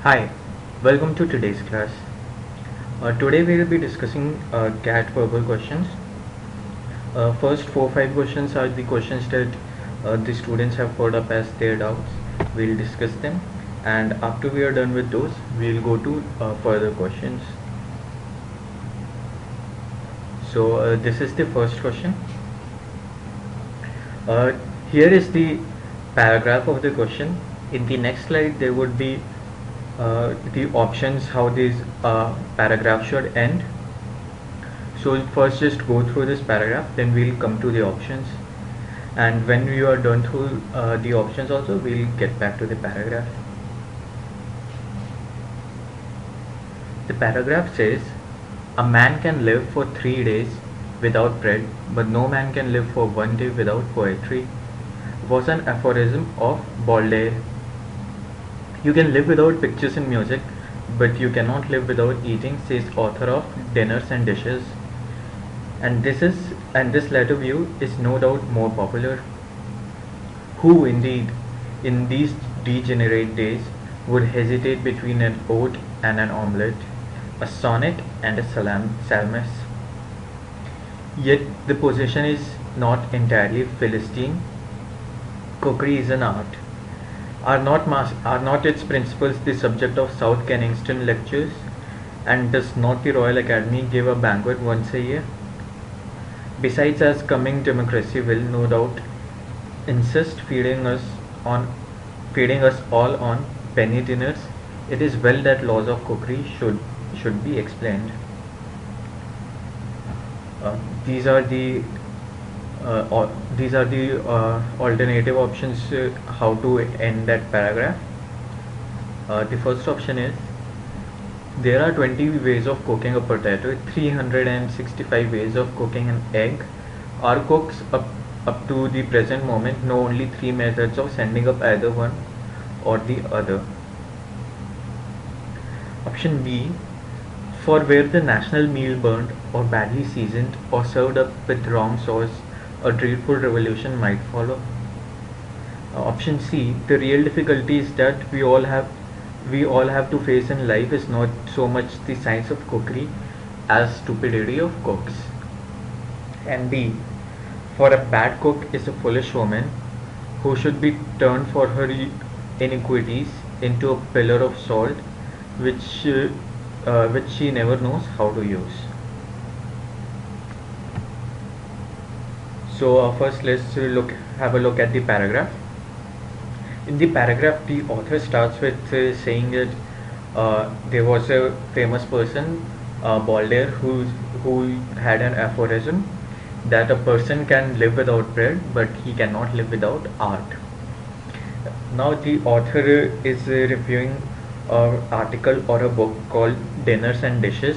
Hi, welcome to today's class. Today we will be discussing CAT verbal questions. First 4-5 questions are the questions that the students have put up as their doubts. We'll discuss them, and after we are done with those, we'll go to further questions. So this is the first question. Uh, Here is the paragraph of the question. In the next slide, there would be the options how this paragraph should end. So first just go through this paragraph, then we'll come to the options, and when we are done through the options also, we'll get back to the paragraph. The paragraph says, a man can live for 3 days without bread, but no man can live for 1 day without poetry, was an aphorism of Baudelaire. You can live without pictures and music, but you cannot live without eating, says author of Dinners and Dishes. And this latter view is no doubt more popular. Who indeed, in these degenerate days, would hesitate between an ode and an omelette, a sonnet and a psalmis? Yet the position is not entirely Philistine. Cookery is an art. Are not its principles the subject of South Kensington lectures? And does not the Royal Academy give a banquet once a year? Besides, as coming democracy will no doubt insist feeding us all on penny dinners, it is well that laws of cookery should be explained. These are the alternative options how to end that paragraph. The first option is, there are 20 ways of cooking a potato, 365 ways of cooking an egg. Our cooks up to the present moment know only 3 methods of sending up either one or the other. Option B, for where the national meal burnt or badly seasoned or served up with wrong sauce, a dreadful revolution might follow. Option C, the real difficulties that we all have to face in life is not so much the science of cookery as stupidity of cooks. And D, for a bad cook is a foolish woman who should be turned for her iniquities into a pillar of salt which she never knows how to use. So first let's have a look at the paragraph. In the paragraph, the author starts with saying that there was a famous person, Baudelaire, who had an aphorism that a person can live without bread, but he cannot live without art. Now the author is reviewing an article or a book called Dinners and Dishes,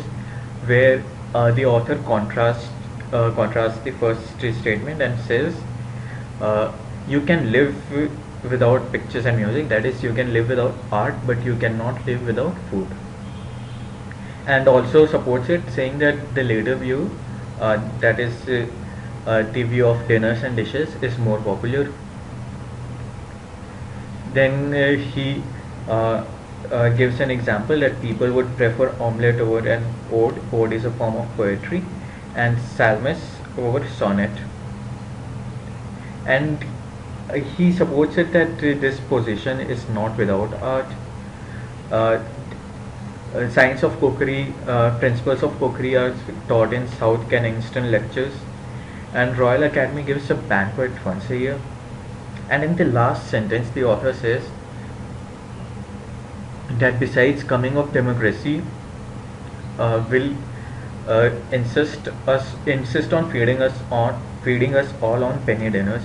where the author contrasts the first statement and says, you can live without pictures and music, that is, you can live without art, but you cannot live without food. And also supports it, saying that the later view, that is the view of Dinners and Dishes, is more popular. Then he gives an example that people would prefer omelette over an ode. Ode is a form of poetry, and psalmis over sonnet. And he supports it that this position is not without art. Science of cookery, principles of cookery are taught in South Kensington lectures, and Royal Academy gives a banquet once a year. And in the last sentence, the author says that besides coming of democracy will insist on feeding us all on penny dinners.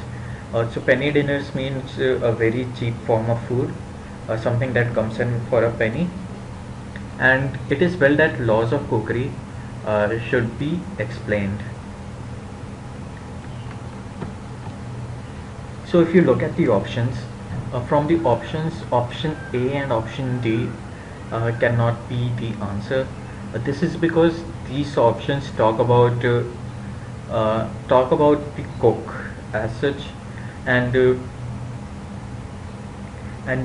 So penny dinners means a very cheap form of food, something that comes in for a penny, and it is well that laws of cookery should be explained. So if you look at the options, from the options, option A and option D cannot be the answer. This is because these options talk about the cook as such, and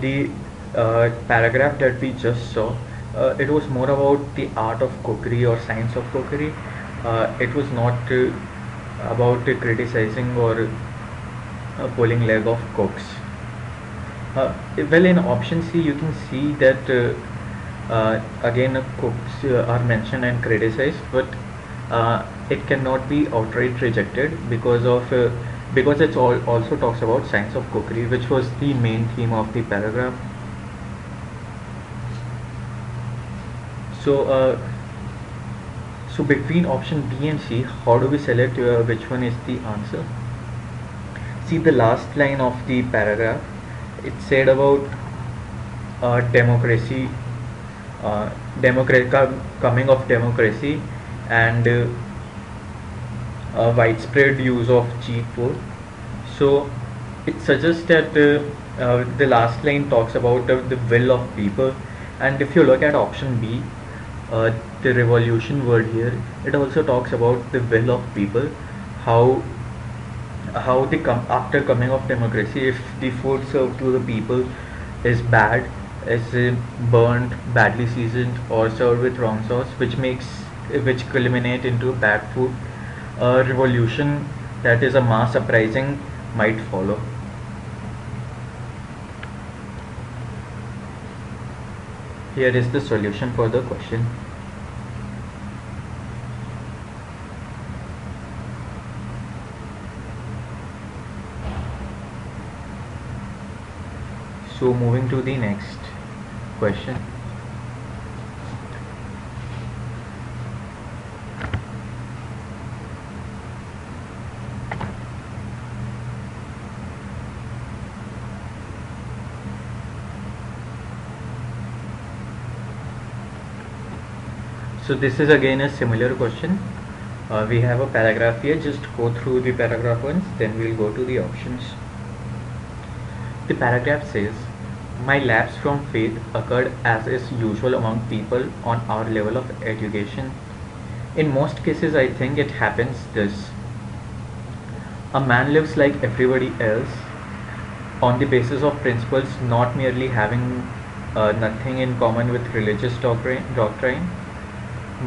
the paragraph that we just saw, it was more about the art of cookery or science of cookery. It was not about criticizing or pulling leg of cooks. Well, in option C, you can see that again cooks are mentioned and criticized, but it cannot be outright rejected because it also talks about science of cookery, which was the main theme of the paragraph. So, so between option B and C, how do we select which one is the answer? See the last line of the paragraph. It said about democracy, coming of democracy, and widespread use of cheap food. So it suggests that the last line talks about the will of people, and if you look at option B, the revolution word here, it also talks about the will of people, how after coming of democracy, if the food served to the people is bad, is burnt, badly seasoned, or served with wrong sauce, which culminate into bad food, a revolution, that is a mass uprising, might follow. Here is the solution for the question. So moving to the next question. So this is again a similar question. We have a paragraph here, just go through the paragraph once, then we'll go to the options. The paragraph says, my lapse from faith occurred as is usual among people on our level of education. In most cases, I think it happens this. A man lives like everybody else on the basis of principles not merely having nothing in common with religious doctrine,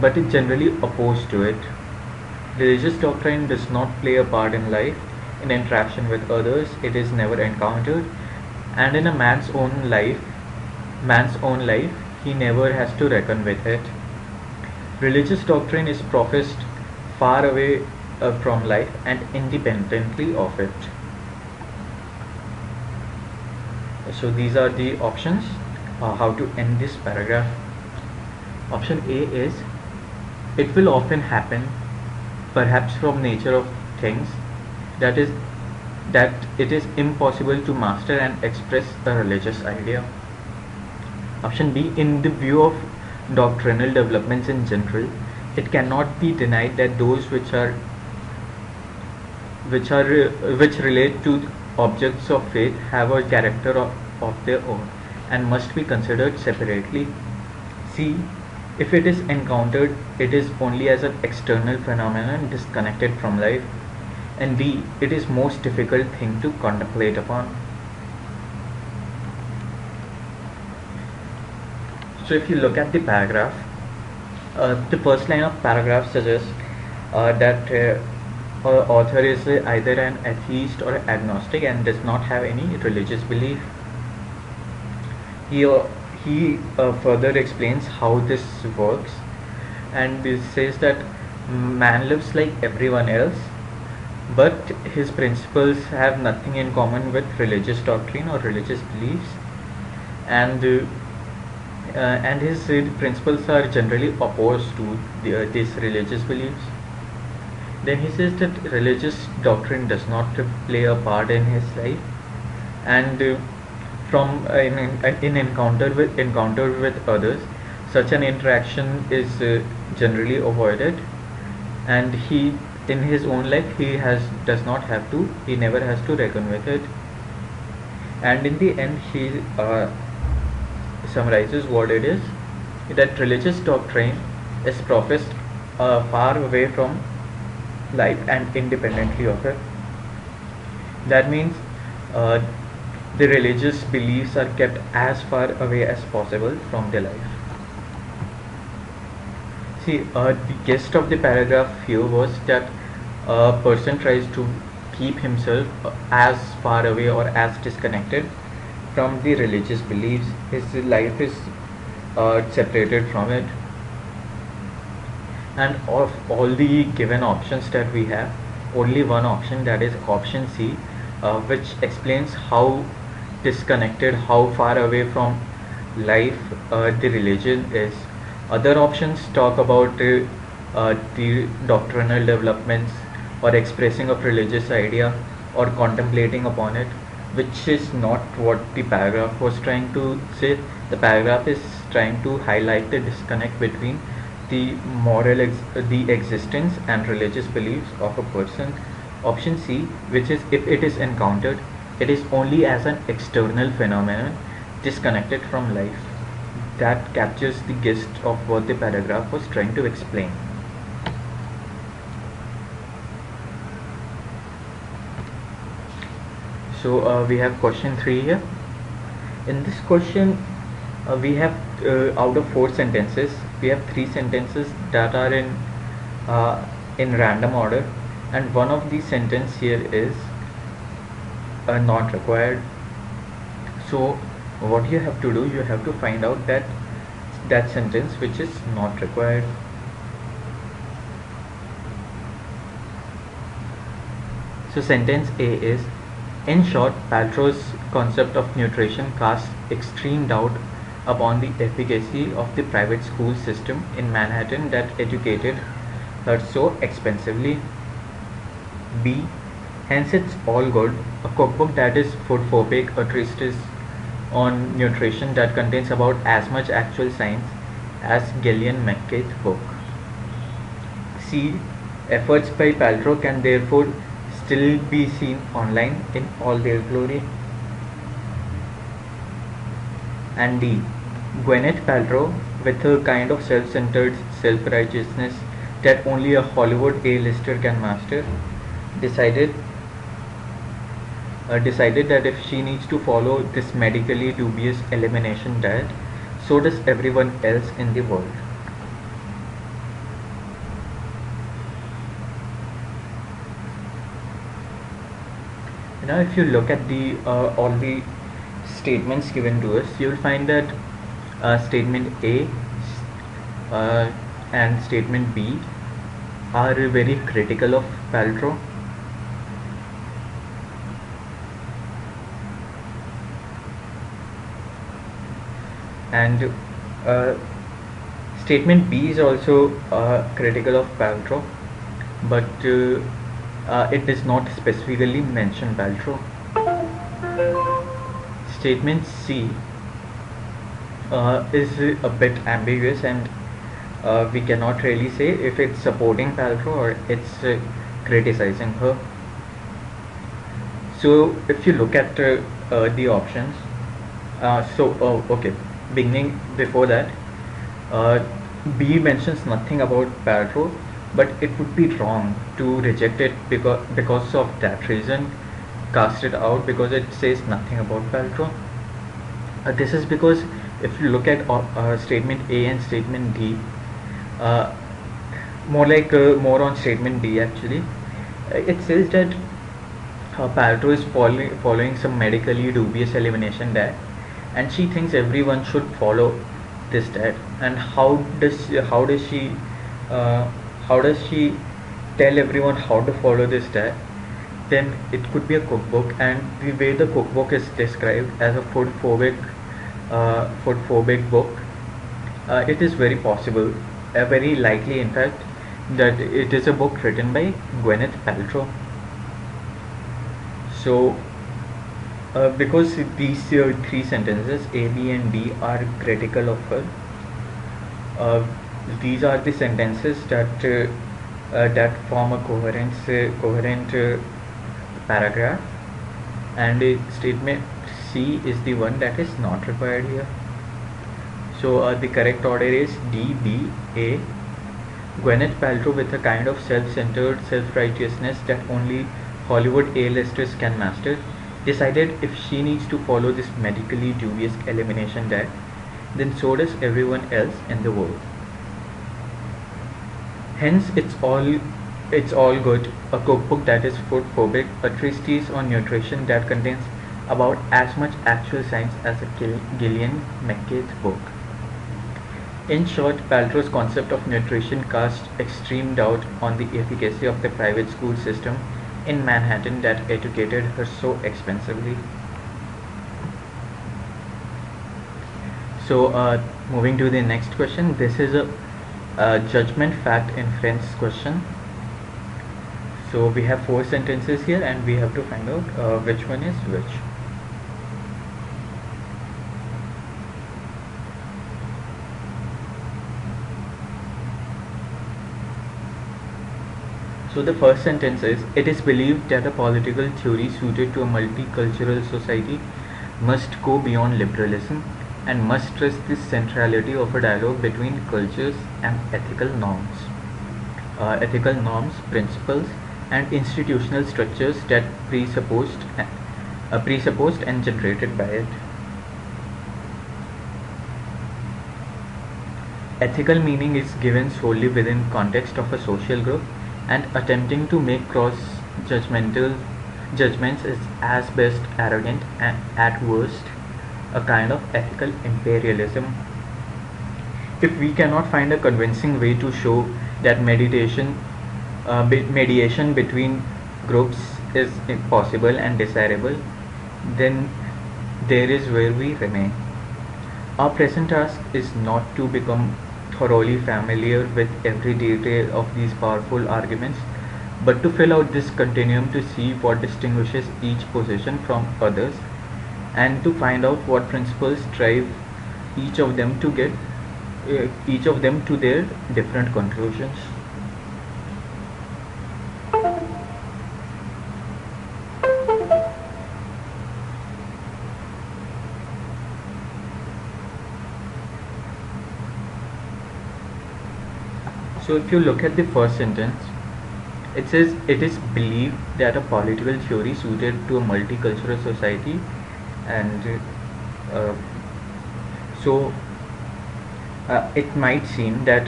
but is generally opposed to it. Religious doctrine does not play a part in life. In interaction with others, it is never encountered, and in a man's own life, he never has to reckon with it. Religious doctrine is professed far away from life and independently of it. So these are the options. How to end this paragraph? Option A is, it will often happen, perhaps from nature of things, that it is impossible to master and express a religious idea. Option B, in the view of doctrinal developments in general, it cannot be denied that those which relate to objects of faith have a character of their own and must be considered separately. C, if it is encountered, it is only as an external phenomenon disconnected from life. And D, it is most difficult thing to contemplate upon. So if you look at the paragraph, the first line of paragraph suggests that author is either an atheist or agnostic and does not have any religious belief. He further explains how this works, and he says that man lives like everyone else, but his principles have nothing in common with religious doctrine or religious beliefs, and his principles are generally opposed to these religious beliefs. Then he says that religious doctrine does not play a part in his life, and from in encounter with others, such an interaction is generally avoided, and he in his own life he never has to reckon with it. And in the end, he summarizes what it is, that religious doctrine is professed far away from life and independently of it. That means the religious beliefs are kept as far away as possible from their life. See, the gist of the paragraph here was that a person tries to keep himself as far away or as disconnected from the religious beliefs. His life is separated from it, and of all the given options that we have, only one option, that is option C, which explains how disconnected, how far away from life the religion is. Other options talk about the doctrinal developments or expressing of religious idea or contemplating upon it, which is not what the paragraph was trying to say. The paragraph is trying to highlight the disconnect between the the existence and religious beliefs of a person. Option C, which is if it is encountered, it is only as an external phenomenon disconnected from life. That captures the gist of what the paragraph was trying to explain. So we have question 3 here. In this question, we have out of 4 sentences, we have 3 sentences that are in random order, and one of the sentence here is not required. So what you have to do, you have to find out that sentence which is not required. So sentence A is, in short, Paltrow's concept of nutrition casts extreme doubt upon the efficacy of the private school system in Manhattan that educated her so expensively. B, hence it's all good, a cookbook that is food phobic, a treatise on nutrition that contains about as much actual science as Gillian McKay's book. C, efforts by Paltrow can therefore still be seen online in all their glory. And D, Gwyneth Paltrow, with her kind of self-centered self-righteousness that only a Hollywood A-lister can master, decided that if she needs to follow this medically dubious elimination diet, so does everyone else in the world. Now if you look at the all the statements given to us, you will find that statement A and statement B are very critical of Paltrow. And statement B is also critical of Paltrow, but it does not specifically mention Paltrow. Statement C is a bit ambiguous, and we cannot really say if it's supporting Paltrow or it's criticizing her. So if you look at the options, okay, beginning before that, B mentions nothing about Paltrow, but it would be wrong to reject it because of that reason, cast it out because it says nothing about Paltrow. This is because if you look at statement A and statement D, more on statement D actually, it says that Paltrow is following some medically dubious elimination diet, and she thinks everyone should follow this diet. And how does she tell everyone how to follow this diet? Then it could be a cookbook, and the way the cookbook is described as a food phobic book, it is very possible, very likely in fact, that it is a book written by Gwyneth Paltrow. So because these 3 sentences A, B and D are critical of her, these are the sentences that form a coherent paragraph, and statement C is the one that is not required here. So the correct order is D, B, A. Gwyneth Paltrow, with a kind of self-centered self-righteousness that only Hollywood A-listers can master, decided if she needs to follow this medically dubious elimination diet, then so does everyone else in the world. Hence, it's all good. A cookbook that is food phobic, a treatise on nutrition that contains about as much actual science as a Gillian McKeith book. In short, Paltrow's concept of nutrition casts extreme doubt on the efficacy of the private school system in Manhattan that educated her so expensively. So, moving to the next question, this is a judgment fact inference question. So, we have four sentences here, and we have to find out which one is which. So the first sentence is, it is believed that a political theory suited to a multicultural society must go beyond liberalism and must stress the centrality of a dialogue between cultures and ethical norms, principles, and institutional structures that presupposed and generated by it. Ethical meaning is given solely within context of a social group, and attempting to make cross-judgmental judgments is at best arrogant and at worst a kind of ethical imperialism. If we cannot find a convincing way to show that mediation between groups is possible and desirable, then there is where we remain. Our present task is not to become thoroughly familiar with every detail of these powerful arguments, but to fill out this continuum to see what distinguishes each position from others, and to find out what principles drive each of them to their different conclusions. So if you look at the first sentence, it says it is believed that a political theory suited to a multicultural society, and uh, so it might seem that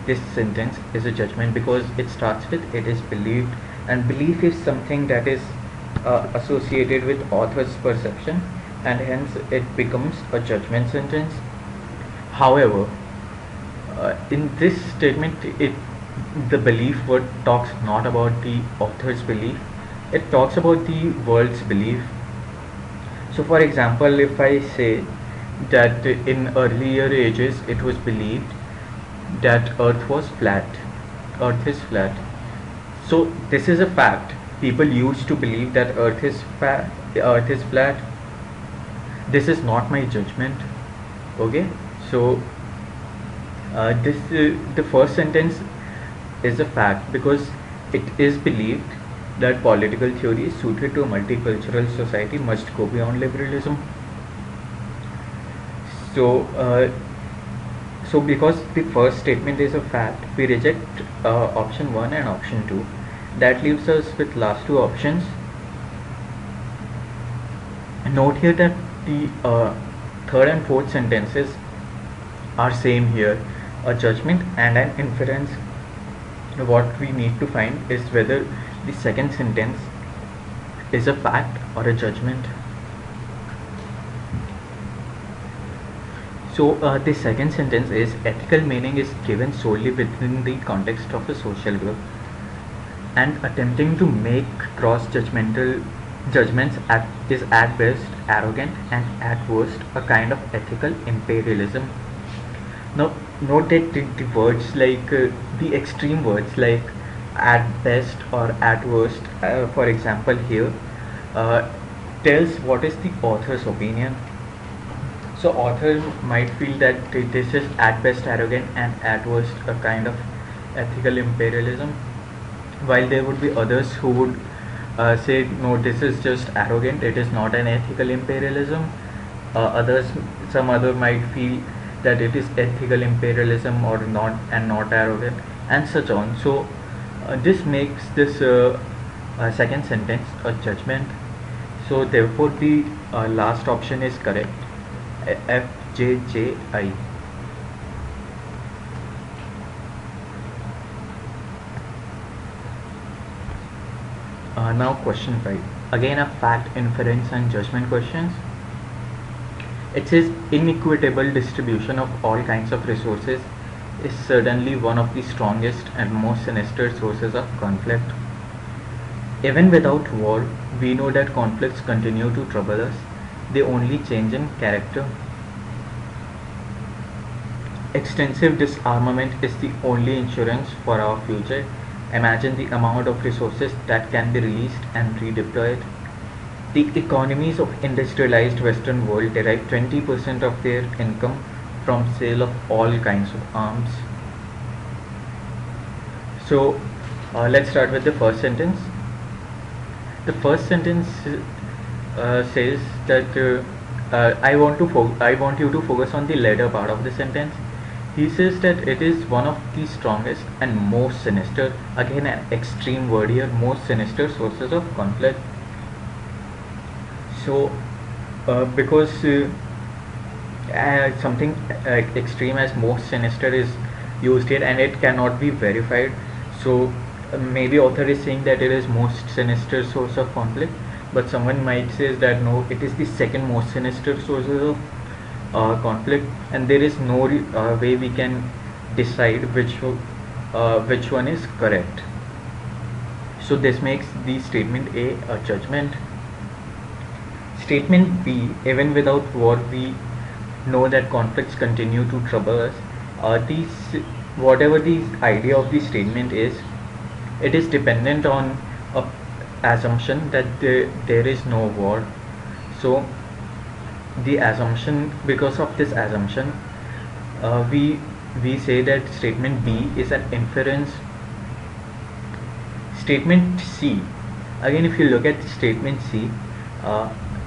this sentence is a judgment because it starts with it is believed, and belief is something that is associated with author's perception, and hence it becomes a judgment sentence. However, in this statement, the belief word talks not about the author's belief, it talks about the world's belief. So for example, if I say that in earlier ages it was believed that earth is flat, so this is a fact. People used to believe that earth is flat. This is not my judgment. Okay, so the first sentence is a fact because it is believed that political theory suited to a multicultural society must go beyond liberalism. So, so because the first statement is a fact, we reject option 1 and option 2. That leaves us with last two options. Note here that the third and fourth sentences are same here, a judgment and an inference. What we need to find is whether the second sentence is a fact or a judgment. So the second sentence is ethical meaning is given solely within the context of a social group, and attempting to make cross-judgmental judgments is at best arrogant and at worst a kind of ethical imperialism. Now note that the words like the extreme words like at best or at worst, for example here, uh, tells what is the author's opinion. So author might feel that this is at best arrogant and at worst a kind of ethical imperialism, while there would be others who would say no, this is just arrogant, it is not an ethical imperialism. Some other might feel that it is ethical imperialism or not, and not arrogant, and such on. So this makes this second sentence a judgment. So therefore the last option is correct, F J J I. Now question 5. Again a fact, inference and judgment questions. It says inequitable distribution of all kinds of resources is certainly one of the strongest and most sinister sources of conflict. Even without war, we know that conflicts continue to trouble us. They only change in character. Extensive disarmament is the only insurance for our future. Imagine the amount of resources that can be released and redeployed. The economies of industrialized Western world derive 20% of their income from sale of all kinds of arms. So let's start with the first sentence. The first sentence says that I want you to focus on the latter part of the sentence. He says that it is one of the strongest and most sinister, again an extreme word here, most sinister sources of conflict. So because something extreme as most sinister is used here and it cannot be verified, so maybe author is saying that it is most sinister source of conflict, but someone might say that no, it is the second most sinister sources of conflict, and there is no way we can decide which one is correct. So this makes the statement A a judgment. Statement B, even without war we know that conflicts continue to trouble us. Whatever the idea of the statement is, it is dependent on a assumption that there is no war. So the assumption, because of this assumption, we say that statement B is an inference. Statement C, again if you look at statement C,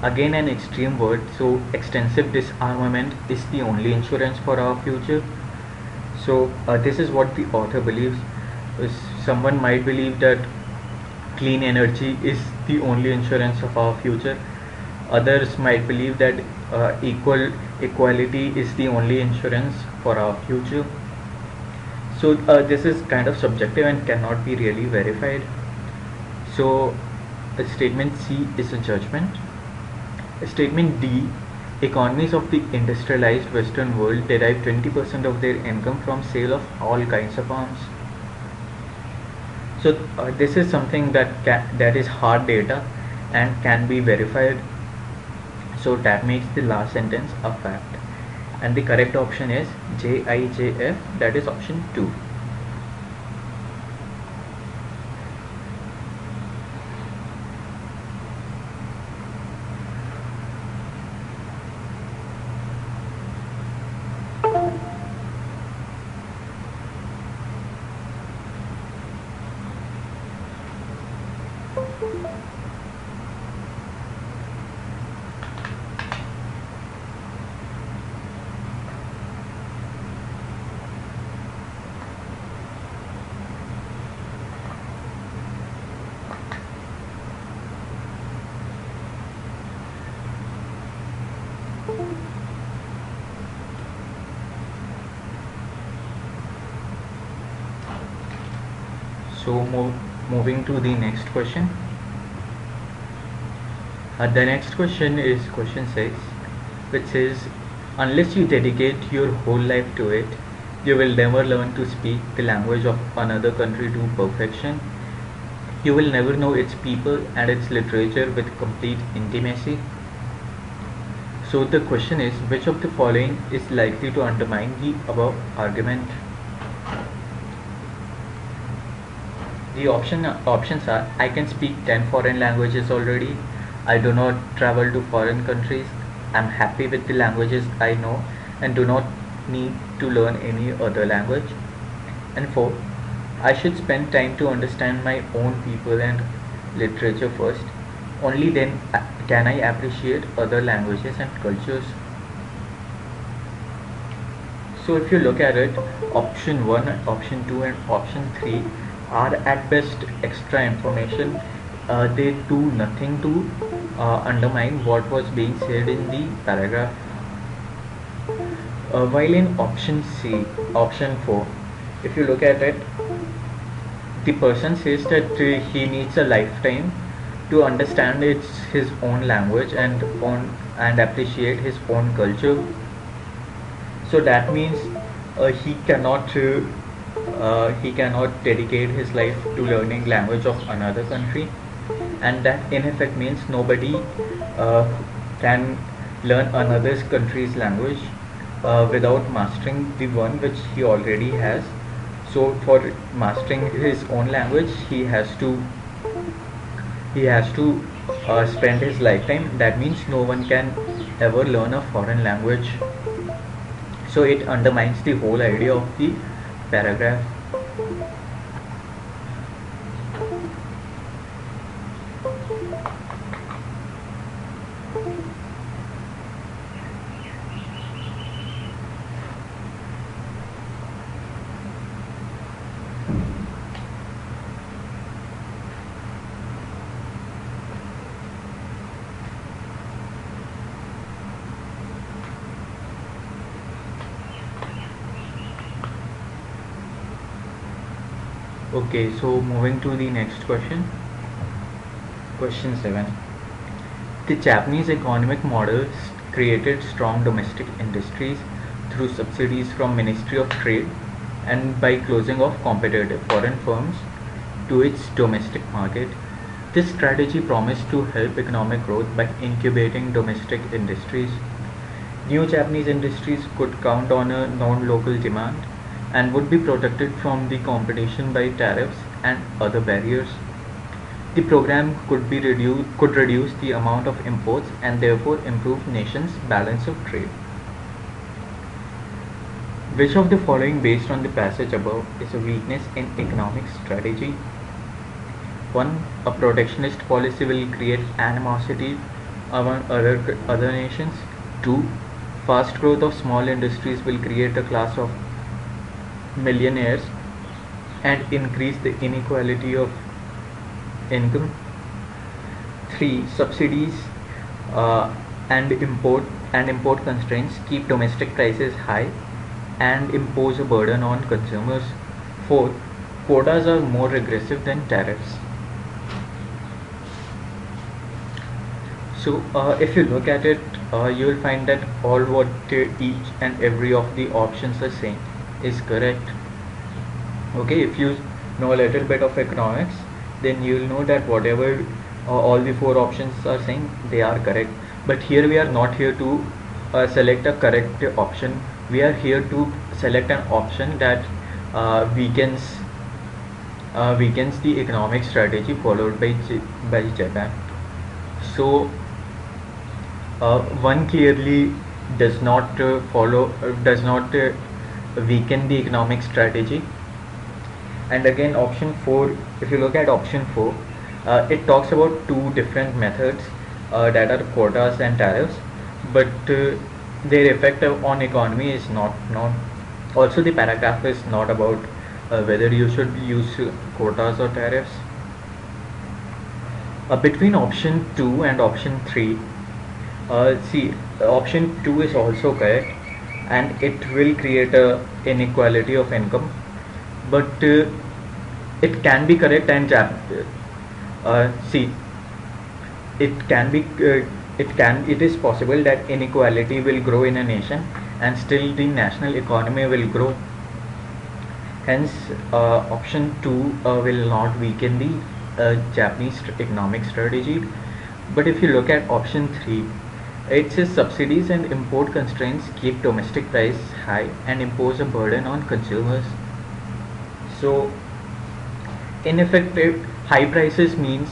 again an extreme word, so extensive disarmament is the only insurance for our future. So this is what the author believes. Someone might believe that clean energy is the only insurance of our future. Others might believe that equality is the only insurance for our future. So this is kind of subjective and cannot be really verified. So statement C is a judgment. Statement D, economies of the industrialized Western world derive 20% of their income from sale of all kinds of arms. So this is something that is hard data and can be verified. So that makes the last sentence a fact, and the correct option is JIJF, that is option 2. So moving to the next question. The next question is question 6, which says, unless you dedicate your whole life to it, you will never learn to speak the language of another country to perfection. You will never know its people and its literature with complete intimacy. So the question is, which of the following is likely to undermine the above argument? The options are: I can speak 10 foreign languages already, I do not travel to foreign countries, I'm happy with the languages I know and do not need to learn any other language. And 4, I should spend time to understand my own people and literature first. Only then can I appreciate other languages and cultures. So if you look at it, option 1, option 2 and option 3 are at best extra information. They do nothing to undermine what was being said in the paragraph. While in option C, option 4, if you look at it, the person says that he needs a lifetime to understand his own language and appreciate his own culture. So that means he cannot dedicate his life to learning language of another country, and that in effect means nobody uh, can learn another country's language without mastering the one which he already has. So for mastering his own language, he has to spend his lifetime. That means no one can ever learn a foreign language. So it undermines the whole idea of the paragraph. Okay, so moving to the next question. Question 7. The Japanese economic model created strong domestic industries through subsidies from Ministry of Trade and by closing off competitive foreign firms to its domestic market. This strategy promised to help economic growth by incubating domestic industries. New Japanese industries could count on a non-local demand and would be protected from the competition by tariffs and other barriers. The program could reduce the amount of imports and therefore improve nation's balance of trade. Which of the following based on the passage above is a weakness in economic strategy? 1. A protectionist policy will create animosity among other nations. 2. Fast growth of small industries will create a class of millionaires and increase the inequality of income. 3. Subsidies uh, and import constraints keep domestic prices high and impose a burden on consumers. 4. Quotas are more aggressive than tariffs. So if you look at it, you will find that all what each and every of the options are saying is correct. Okay, if you know a little bit of economics, then you will know that whatever all the four options are saying, they are correct. But here we are not here to select a correct option. We are here to select an option that weakens the economic strategy followed by Japan. So one clearly does not weaken the economic strategy. And again, option 4, if you look at option 4, it talks about two different methods that are quotas and tariffs, but their effect on economy is not. Also, the paragraph is not about whether you should use quotas or tariffs. Between option 2 and option 3, see, option 2 is also correct and it will create a inequality of income, but it can be correct and see, it is possible that inequality will grow in a nation and still the national economy will grow. Hence option 2 will not weaken the Japanese economic strategy. But if you look at option 3, it says subsidies and import constraints keep domestic price high and impose a burden on consumers. So in effect, high prices means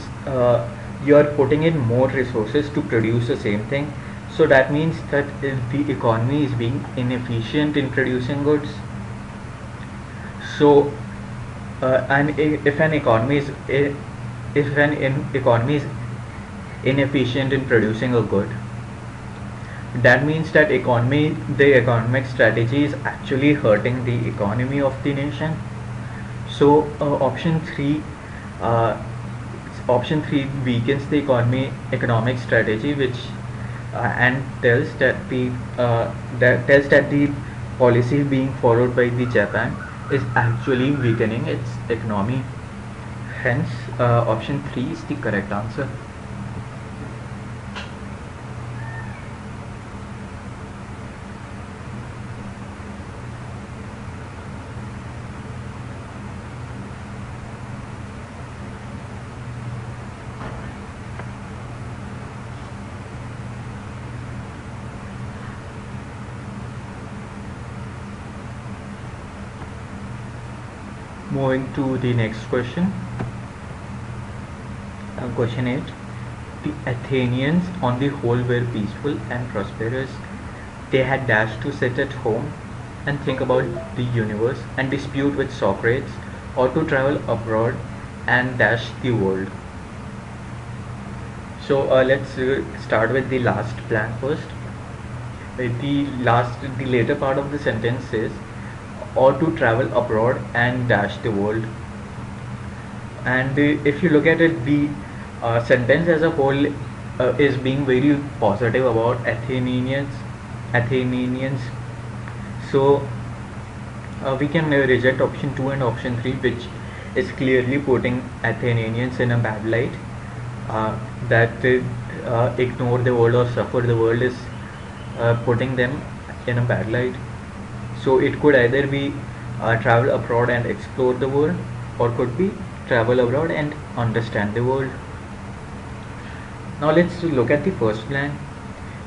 you are putting in more resources to produce the same thing. So that means that the economy is being inefficient in producing goods. So and if an economy is inefficient in producing a good, that means that the economic strategy is actually hurting the economy of the nation. So option 3 uh, Option 3 weakens the economic strategy, which and tells that the policy being followed by the Japan is actually weakening its economy. Hence, option 3 is the correct answer. Moving to the next question. Question 8. The Athenians on the whole were peaceful and prosperous. They had dashed to sit at home and think about the universe and dispute with Socrates, or to travel abroad and dash the world. So let's start with the last plan first. The later part of the sentence says, or to travel abroad and dash the world. And if you look at it, the sentence as a whole is being very positive about Athenians. So we can reject option 2 and option 3, which is clearly putting Athenians in a bad light. That ignore the world or suffer the world is putting them in a bad light. So it could either be travel abroad and explore the world, or could be travel abroad and understand the world. Now let's look at the first plan.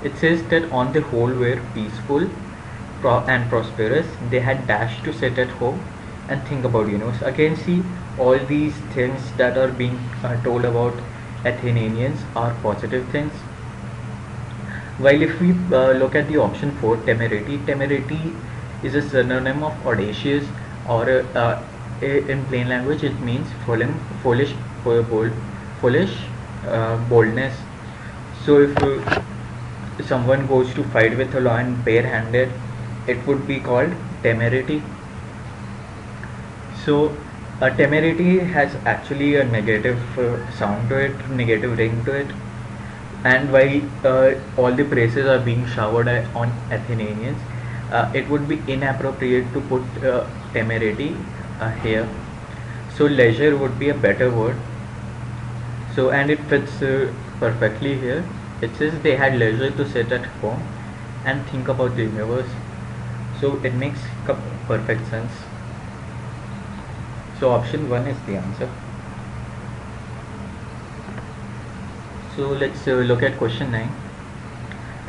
It says that on the whole were peaceful and prosperous. They had dashed to sit at home and think about universe. Again, see, all these things that are being told about Athenians are positive things. While if we look at the option 4, temerity is a synonym of audacious, or in plain language it means foolish, boldness. So if someone goes to fight with a lion barehanded, it would be called temerity. So temerity has actually a negative sound to it, negative ring to it. And while all the praises are being showered on Athenians, it would be inappropriate to put temerity here. So leisure would be a better word. So, and it fits perfectly here. It says they had leisure to sit at home and think about the universe. So it makes perfect sense. So option 1 is the answer. So let's look at question 9.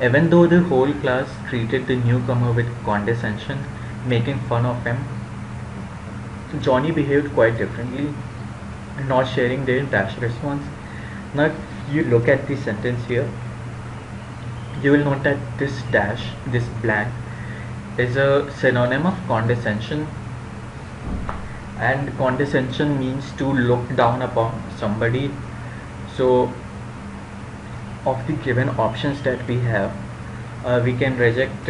Even though the whole class treated the newcomer with condescension, making fun of him, Johnny behaved quite differently, not sharing their dash response. Now if you look at the sentence here, you will note that this dash, this blank, is a synonym of condescension, and condescension means to look down upon somebody. So of the given options that we have, we can reject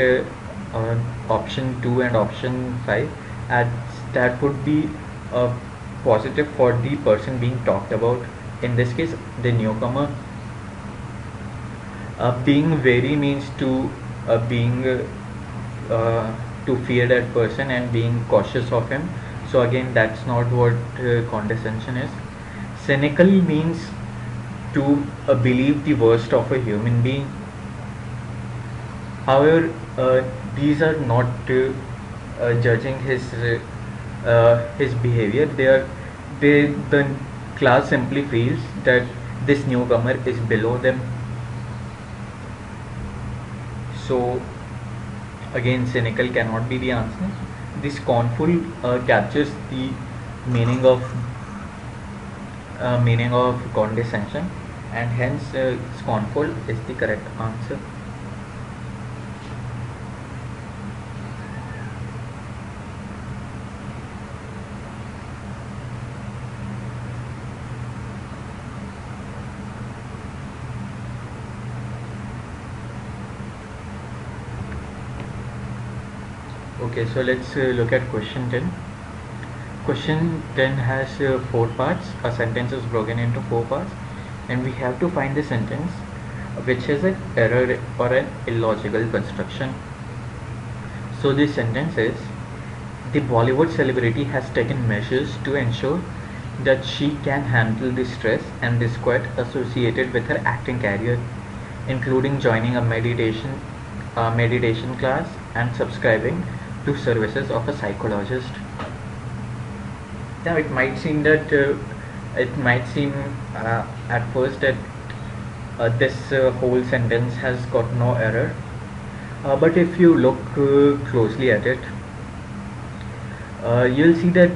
option 2 and option 5, as that would be positive for the person being talked about, in this case the newcomer. Being wary means to fear that person and being cautious of him. So again, that's not what condescension is. Cynical means to believe the worst of a human being. However, these are not judging his behavior. The class simply feels that this newcomer is below them. So again, cynical cannot be the answer. The scornful captures the meaning of condescension, and hence scornful is the correct answer. Okay, so let's look at question 10. question then has four parts. A sentence is broken into four parts, and we have to find the sentence which has an error or an illogical construction. So this sentence is: the Bollywood celebrity has taken measures to ensure that she can handle the stress and disquiet associated with her acting career, including joining a meditation class and subscribing to services of a psychologist. Now it might seem at first that this whole sentence has got no error, but if you look closely at it, you'll see that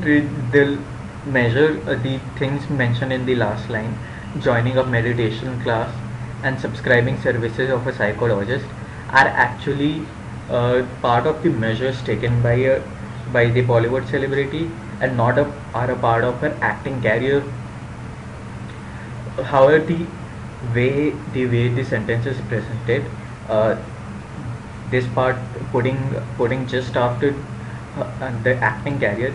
they'll measure the things mentioned in the last line: joining a meditation class and subscribing services of a psychologist are actually part of the measures taken by the Bollywood celebrity, and not are a part of her acting career. However, the way the sentence is presented, uh, this part putting just after the acting career,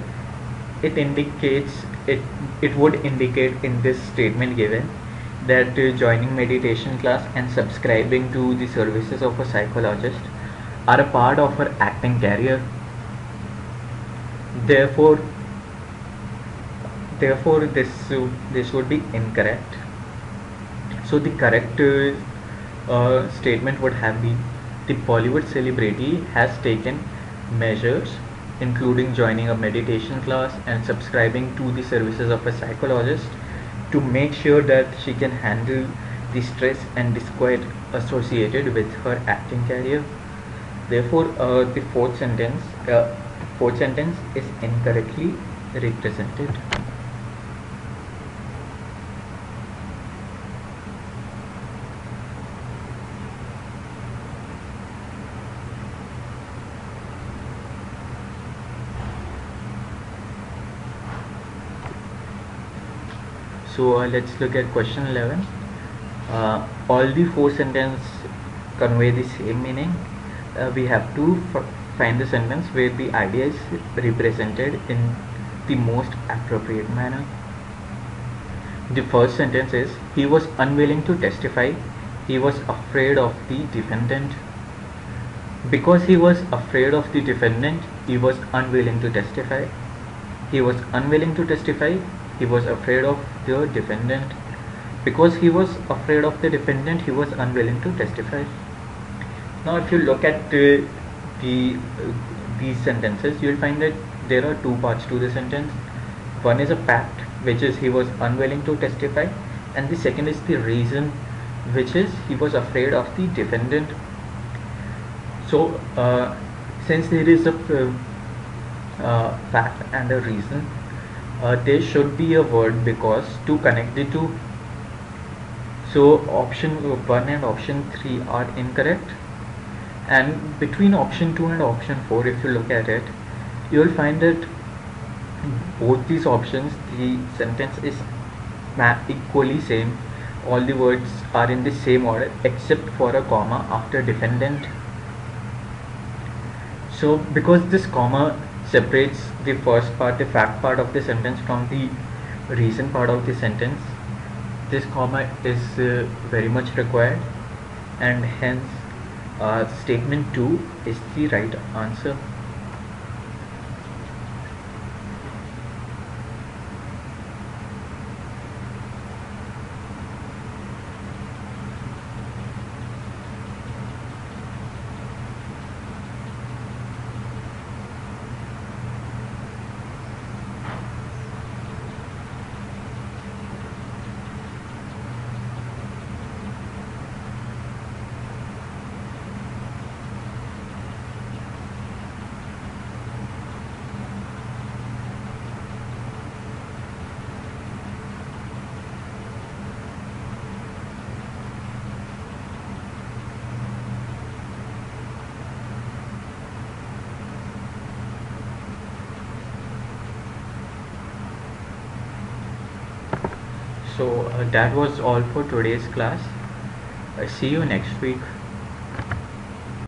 it indicates it would indicate in this statement given that joining meditation class and subscribing to the services of a psychologist are a part of her acting career. Therefore, this would be incorrect. So the correct statement would have been: the Bollywood celebrity has taken measures, including joining a meditation class and subscribing to the services of a psychologist, to make sure that she can handle the stress and disquiet associated with her acting career. Therefore, the fourth sentence is incorrectly represented. So let's look at question 11. All the four sentences convey the same meaning. We have to find the sentence where the idea is represented in the most appropriate manner. The first sentence is: he was unwilling to testify. He was afraid of the defendant. Because he was afraid of the defendant, he was unwilling to testify. He was unwilling to testify. He was afraid of the defendant. Because he was afraid of the defendant, he was unwilling to testify. Now, if you look at these sentences, you will find that there are two parts to the sentence. One is a fact, which is he was unwilling to testify, and the second is the reason, which is he was afraid of the defendant. So, since there is a fact and a reason, there should be a word because to connect the two. So option 1 and option 3 are incorrect, and between option 2 and option 4, if you look at it, you will find that both these options, the sentence is equally same. All the words are in the same order except for a comma after defendant. So because this comma separates the first part, the fact part of the sentence, from the reason part of the sentence, this comma is very much required, and hence statement 2 is the right answer. So that was all for today's class. See you next week.